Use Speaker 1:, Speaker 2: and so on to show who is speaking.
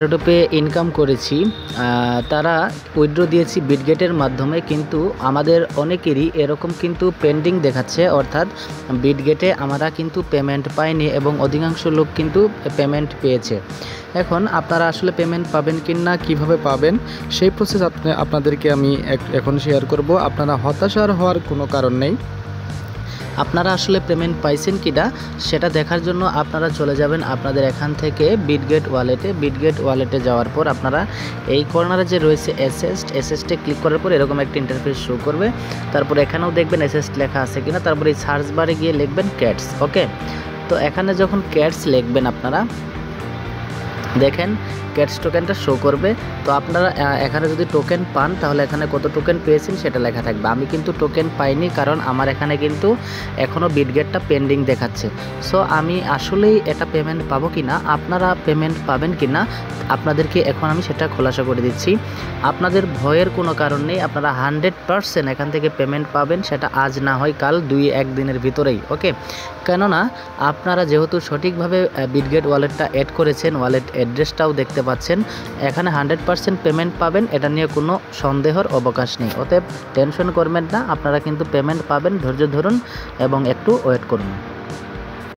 Speaker 1: ইউটিউবে ইনকাম করেছি, তারা উইথড্র দিয়েছি বিটগেটের মাধ্যমে, কিন্তু আমাদের অনেকেরই এরকম কিন্তু পেন্ডিং দেখাচ্ছে, অর্থাৎ বিটগেটে আমরা কিন্তু পেমেন্ট পাইনি এবং অধিকাংশ লোক কিন্তু পেমেন্ট পেয়েছে। এখন আপনারা আসলে পেমেন্ট পাবেন কি না, কীভাবে পাবেন সেই প্রসেস আপনাদেরকে আমি এখন শেয়ার করব। আপনারা হতাশার হওয়ার কোনো কারণ নেই। আপনারা আসলে পেমেন্ট পাইছেন কিনা সেটা দেখার জন্য আপনারা চলে যাবেন আপনাদের এখান থেকে বিটগেট ওয়ালেটে যাওয়ার পর আপনারা এই কর্নারে যে রয়েছে এসএসটে ক্লিক করার পর এরকম একটা ইন্টারফেস শো করবে। তারপর এখানেও দেখবেন এসএসট লেখা আছে কিনা, তারপর এই সার্চ বারে গিয়ে লিখবেন ক্যাটস। ওকে, তো এখানে যখন ক্যাটস লিখবেন আপনারা দেখেন ক্যাটস টোকেনটা শো করবে। তো আপনারা এখানে যদি টোকেন পান তাহলে এখানে কত টোকেন পেয়েছেন সেটা লেখা থাকবে। আমি কিন্তু টোকেন পাইনি, কারণ আমার এখানে কিন্তু এখনও বিটগেটটা পেন্ডিং দেখাচ্ছে। সো আমি আসলেই এটা পেমেন্ট পাবো কি না, আপনারা পেমেন্ট পাবেন কি না আপনাদেরকে এখন আমি সেটা খোলাসা করে দিচ্ছি। আপনাদের ভয়ের কোনো কারণ নেই, আপনারা 100% এখান থেকে পেমেন্ট পাবেন, সেটা আজ না হয় কাল, 2-1 দিনের ভিতরেই। ওকে, কেননা আপনারা যেহেতু সঠিকভাবে বিটগেট ওয়ালেটটা অ্যাড করেছেন, ওয়ালেট অ্যাড্রেসটাও দেখতে পাচ্ছেন, এখানে 100% পেমেন্ট পাবেন, এটা নিয়ে কোনো সন্দেহের অবকাশ নেই। অতএব টেনশন করবেন না, আপনারা কিন্তু পেমেন্ট পাবেন। ধৈর্য ধরুন এবং একটু ওয়েট করুন।